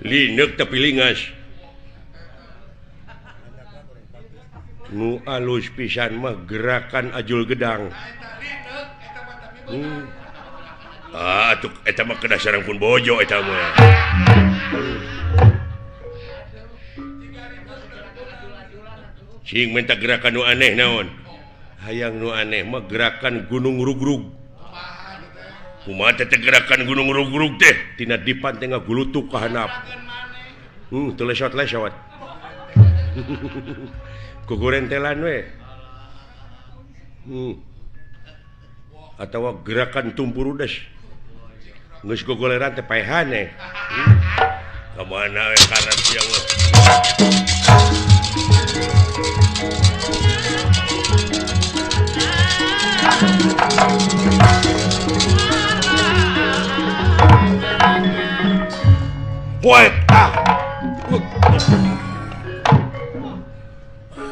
lineuk tapi lingas nu alus pisan mah gerakan ajul gedang Eta lineuk eta mah tapi beunang. atuh eta mah kedasaran pun bojo eta mah cing minta gerakan nu aneh naon hayang nu aneh mah gerakan gunung rugrug kumaha teh gerakan gunung rugrug teh tina dipan teh ngagulutuk ka handap teu lesot-lesot kukurentelan we atawa gerakan tumpurudes geus gogoleran teh paehan kamana we karat siang we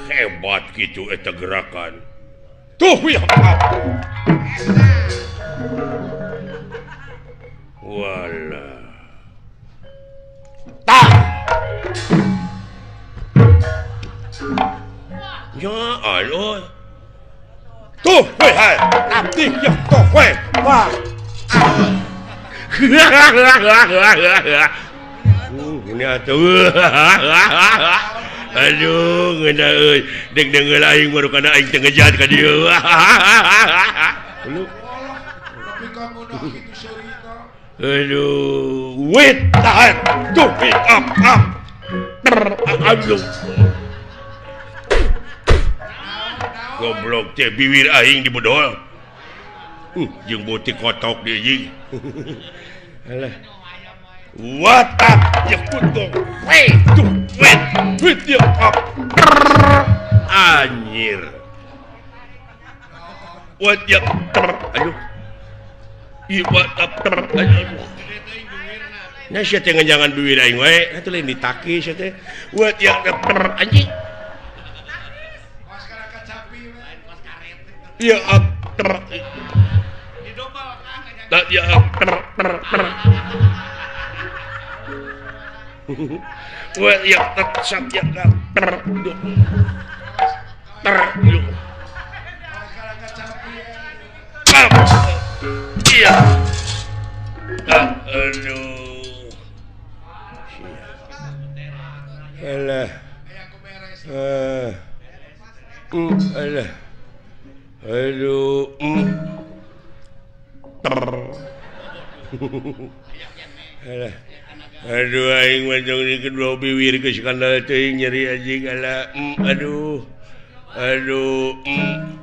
hebat gitu eta gerakan tuh ya wala tah ya aloy tuh we hai abdi ya tuh we wah ini atuh aduh ngeuna euy deg deungel aing baru kana aing teu ngejat ka dieu lu Tapi kamu dah kitu seurina. aduh wait tahan tuh up aduh goblok teh bibir aing dibodol jeung butik kotok dia jeung alah what up ya kutu wait tuh wait ya up anjir what ya aduh i what up aduh nah sia teh jangan bibir aing we atuh lain ditaki sia teh what ya anjing Maskara kacapi we. ya up Didobal kan tak ya up well ya tak ya Maskara kacapi we. iya aduh alah Aya ku beres. alah aduh alah aduh aing macam ni kedua bibir ke skandal teuing nyeri anjing alah aduh anjing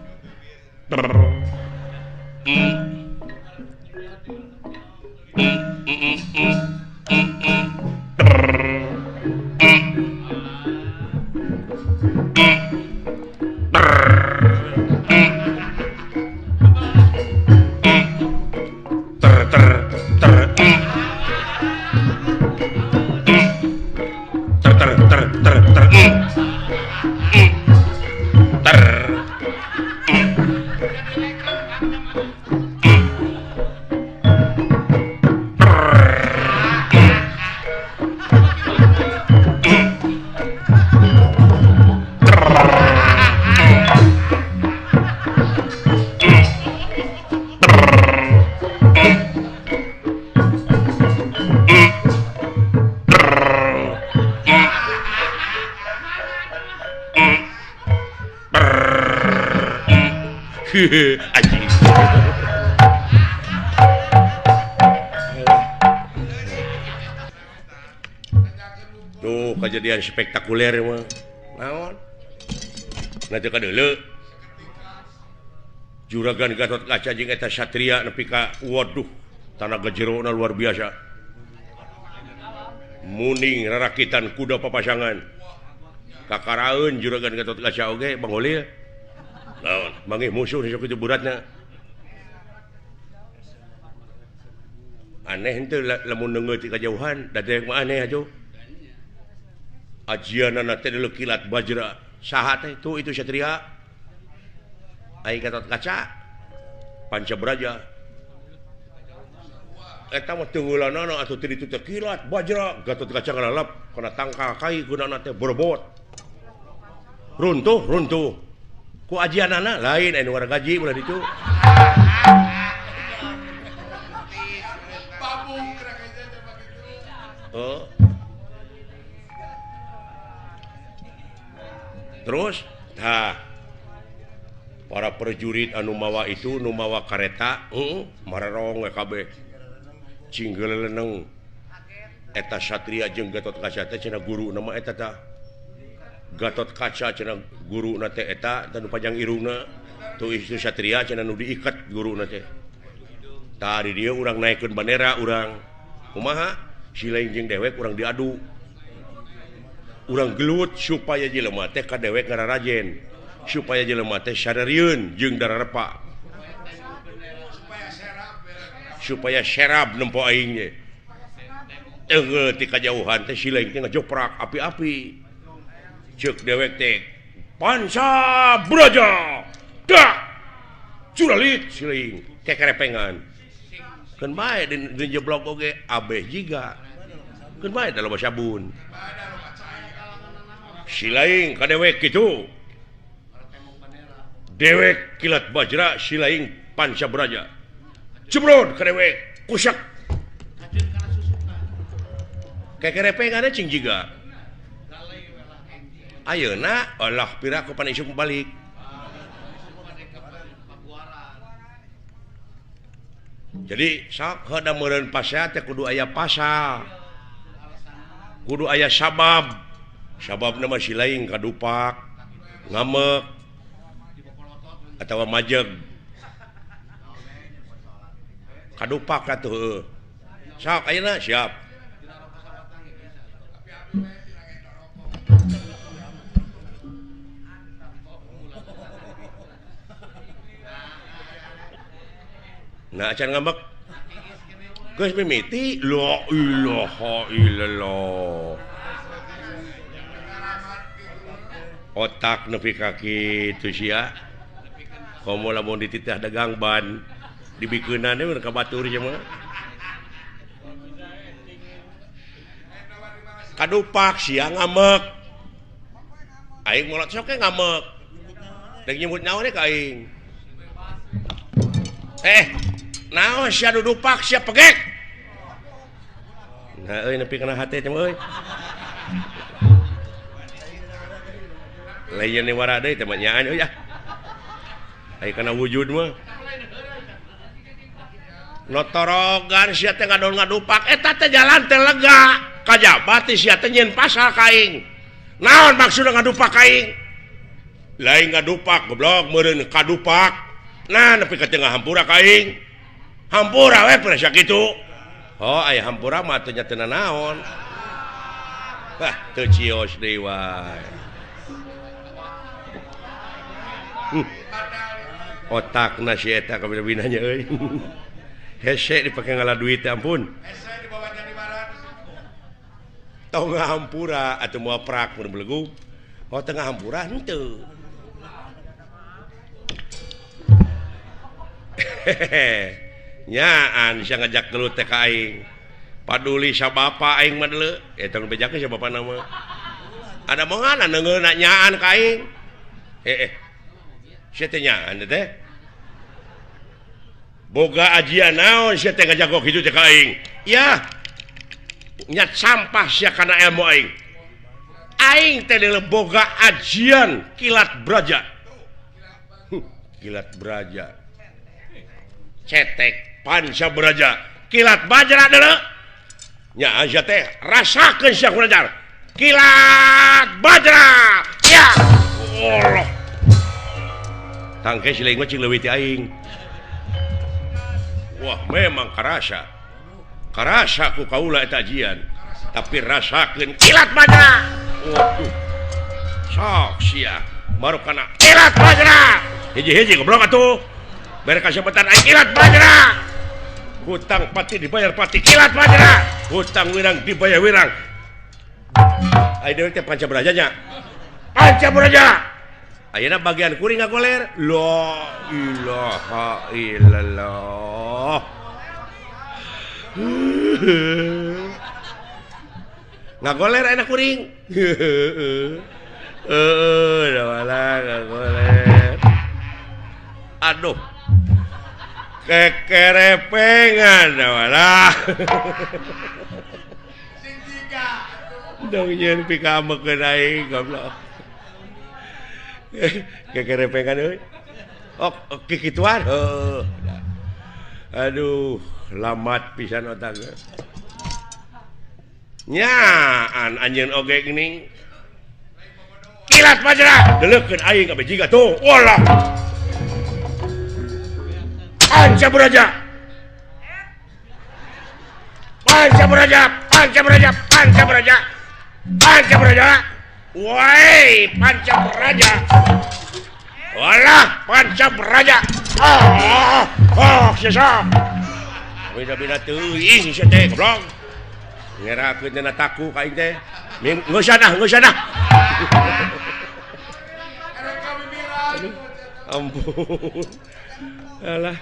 tuh kejadian spektakuler mah naon nanti kadeuleu juragan Gatot Kaca jeung eta satria nepi ka waduh tanaga jerona luar biasa muning rarakitan kuda papasangan kakaraeun juragan Gatot Kaca oge Bang Holil naon mangih musuh sok itu beratna aneh henteu lamun neungeut ti kajauhan da teh mah aneh atuh ajianana teh dulu kilat bajra saha teh tuh itu satria ai Gatot Kaca Pancabraja eta mah teunggulanana atuh teu ditu teh kilat bajra Gatot Kaca ngalalap kana tangkal kai gunana teh berbobot runtuh ku ajianana lain anu ngara gaji ulah ditu oh terus para prajurit anu mawa itu nu mawa kareta mararong kabeh cinggeleleneng eta satria jeung Gatot Kaca teh cenah guru nama eta tah Gatot Kaca cenah guru na teh eta tanu panjang irungna tu itu satria cenah nu diikat guru na teh tah di dieu urang naikeun bandera urang kumaha silaing jeung dewek urang diadu urang gelut supaya jelema teh ka dewek ngararajen supaya jelema teh sadarieun jeung dararepa supaya serab nempo aing ge ti kajauhan teh silaing teh ngajoprak api-api ceuk dewek teh Pancabraja dak curalit silaing teh kerepengan keun bae di jeblok oge abeh jiga keun bae da loba sabun silaing ka dewek kitu dewek kilat bajra silaing Pancabraja jebrod ka dewek kusak kekerepengan cing jiga ayeuna Allah pira ku pan isuk balik jadi sok heuda meureun pasea teh kudu aya pasa kudu aya sabab nama silaing kadupak ngamek atawa majeg kadupak atuh sok ayeuna siap nah acan ngambek geus mimiti la ilaha illallah otak nepi ka kitu sia komo lamun dititah dagang ban dibikeunana we ka batur nya mah kadupak sia ngamek aing molot sok ngamek dek nyebut naon ka aing naon sia dudupak sia pegek nah euy nepi kana hate teh euy layan ni wara deui teh nyaan euy ah ai kana wujud mah notorogan sia teh ngadupak eta teh jalan teh lega kajabat sia teh nyeun pasal ka aing naon maksudna ngadupak ka aing lain ngadupak goblok meureun kadupak nah nepi ka teu ngahampura ka aing hampura we pura sakitu oh aya hampura mah teu nya teu naon teu cios deui wae otakna si eta ka bina-bina nya euy hese dipake ngala duit ampun hese dibawa dari barat tong ngahampura atuh moal prak mun belegug oh tengah hampura henteu nyaan sia ngajak gelut teh ka aing paduli sabapa aing mah deuleu eta nu bejakeun sabapa nama ada mangana neungeuna nyaan ka aing sia teh nyaan teh boga ajian naon sia teh ngajak kitu teh ka aing ya nyat sampah sia kana ilmu aing teh deuleu boga ajian kilat braja kilat braja cetek Pancabraja kilat bajra deuleu nya aja teh rasakeun sia kunajar kilat bajra ya Allah tangke sileung mah cing leuwih ti aing wah memang karasa ku kaula eta ajian tapi rasakeun kilat bajra waduh sok sia baru kana kilat bajra hiji-hiji goblok atuh bere kasebetan aing kilat bajra hutang pati dibayar pati kilat bajra hutang wirang dibayar wirang Ayo teh Pancabrajanya. Pancabraja. Ayeuna bagian kuring ngagoler. La ilaha illallah. Ngagoler enak kuring. Udah malah ngagoler. Aduh. Kekerepengan dah malah. Sing tiga. Dong yen pikamekeun aing goblok. Kekerepengan euy. Oh, kikituan. Aduh, lamat pisan otak. Nya, anjeun oge geuning. Kilat Majra, deleukeun aing ka bejiga tuh. Walah. Pancabraja. Pancabraja, Pancabraja, Pancabraja. Pancabraja. Woi, Pancabraja. Walah, Pancabraja. Sisa. Bina-bina teuing sia teh goblok. Ngerakeun dina taku ka aing teh. Geus sana. Ampun. Alah.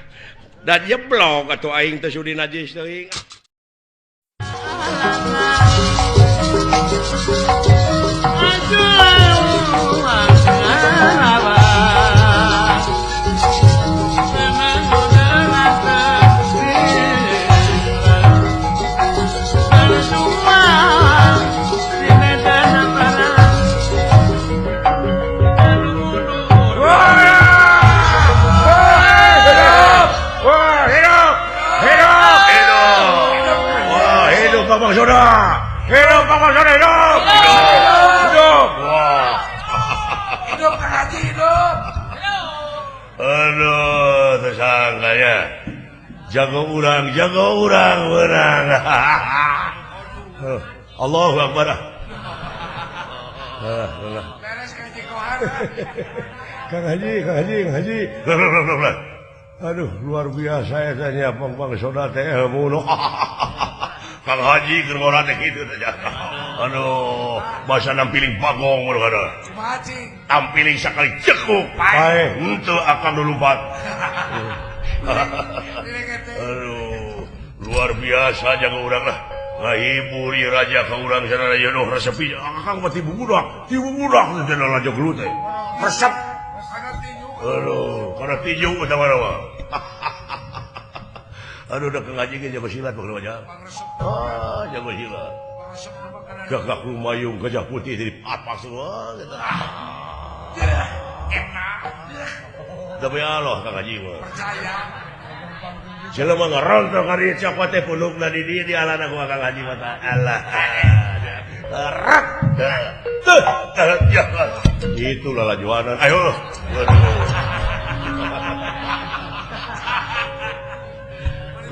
Dan jeblok atuh aing teh sudi najis teuing. Hidup Bapak Soda, hidup! Hidup! Wah. Hidup Kang Haji, hidup. Aduh, tersangkanya. Jago urang menang. Allahu Akbar. Beres Kang Haji Kohar. Kang Haji. Aduh, luar biasa ya tanya Bang Soda teh ilmu. Kang Haji keur ngora teh kitu teh. Aduh, basa nampiling bagong meureun kada. Kumaha Haji? Tampiling sakali cekuk. Pae, henteu akan lulupat. Aduh, luar biasa jago urang lah. Ngahibur ieu raja ka urang sana aya noh resepi. Akang mah tibu budak teh raja gelut teh. Resep. Aduh, kana tinju eta mah. Aduh, udah Kang Haji ge jago silat pokoknya aja. Jago silat. Gagak lumayung gajah putih dari papak semua gitu. Demi Allah Kang Haji mah. Percaya. Jelema ngarontok ari cokot teh pulukna di dieu di alana ku Kang Haji mah Allah. Rak. Itulah lajuanan. Ayo.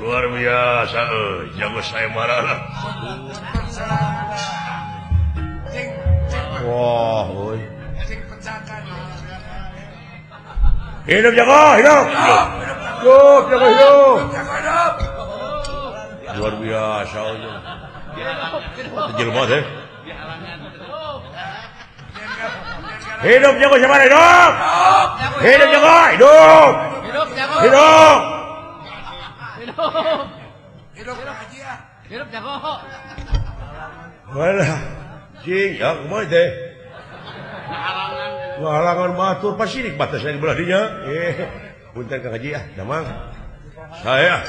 Luar biasa, jago saya marah lah. Wah, oi. Hidup jago, hidup. Luar biasa, jelma teh. Hidup jago siapa hidup? Hidup jago, hidup. Hidup Kang Haji ya. Hidup jago. Walah, cing, ya kumaha teh? Ngalangan batur pasirik batasna di belah dinya. Punten Kang Haji ah, damang. Saya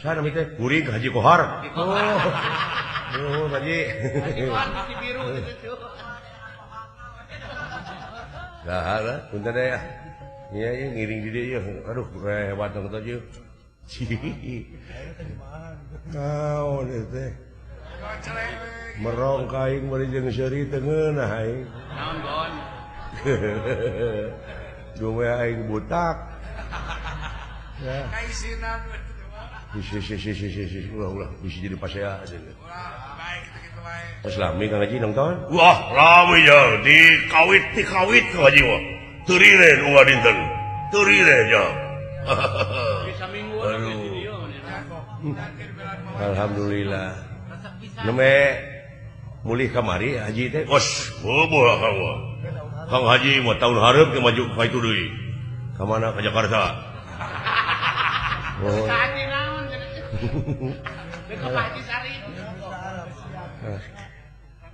nami teh kuring Haji Kohar. Oh, Haji. Lah, punten deh ya. Iya, ngiring di dieu. Aduh, hebat dong teh ieu. Naon teh? Merong kaing bari jeung seuri teu ngeunah aing. Naon gon? Duwe aing butak. Ya. Kaisinan. Ulah bisa jadi pasea. Baik begitu baik. Islami Kang Haji nonton? Wah, rame ya, dikawit Kang Haji wah. Turiren ulah dinten. Turiren ya. Bisa minggu Aduh. Alhamdulillah. Neme mulih kamari Haji teh. Kos, boboh Kang Haji mau tahun harap ke maju ka itu deui. Ka mana? Ka Jakarta. Oh. Haji naon? Beko Haji Sari.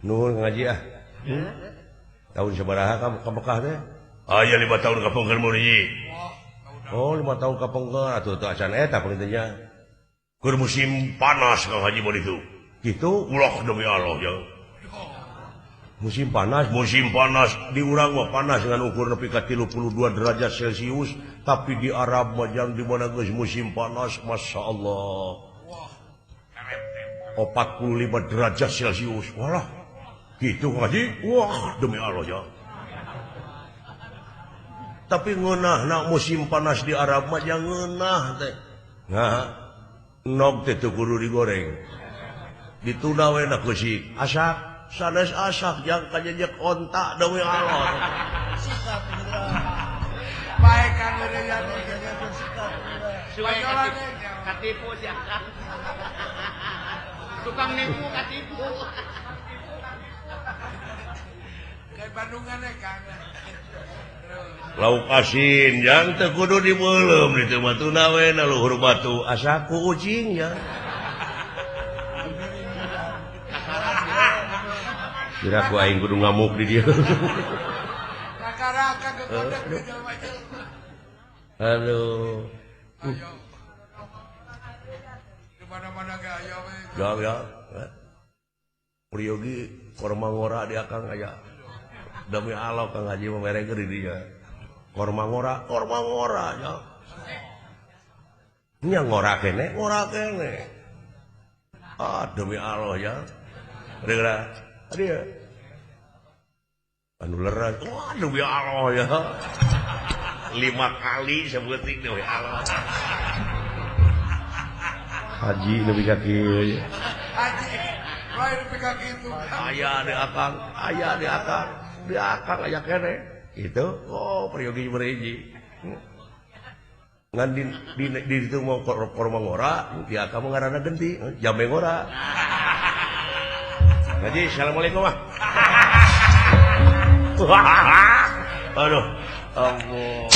Nuhun Kang Haji ah. Tahun sabaraha ka Mekah teh? Aya 5 tahun ka Pengker Murji. Oh, 5 tahun ka Pengker atuh teu acan eta pentingnya. Keur musim panas Kang Haji mau itu. Gitu Ulah demi Allah ya. musim panas di urang mah panas dengan ukur nepi ka 32 derajat Celcius, tapi di Arab mah jang di mana geus musim panas Masya Allah 45 derajat Celcius. Walah gitu Haji. Wah demi Allah ya. Tapi ngeunah nak musim panas di Arab mah jang ngeunah teh. Nah, nog teh teu kudu digoreng. Ditunda we na keusik asak. Sanes asak yang kajejek ontak demi Allah. Sikap baik kan udah ya sikap. Suwe katipu si Akang. Tukang nipu katipu. Kayak Bandungan Kang. Lauk asin yang teu kudu dibeulem di teu mah tuna we na luhur batu asak ku ucing ya. Kira ku aing kudu ngamuk di dieu. Raka-raka ke kodek ke jelema-jelema. Aduh. Ayo. Di mana-mana ge aya we. Ya. Priyogi korma ngora di akang aya. Demi Allah Kang Haji mah mere di dia. Korma ngora ya. Nya ngora kene. Ah demi Allah ya. Kira dia anu leras. Wah demi Allah ya. 5 kali sebuting demi Allah. Haji lebih ka kieu. Haji. Lain pegang itu. Aya di akang. Di akang aya kene. Itu Oh priyogi beriji. ngan di ditu mau korma ngora, dia kamu ngaranna genti, jame ngora. Haji, assalamualaikum ah. Aduh, ampun.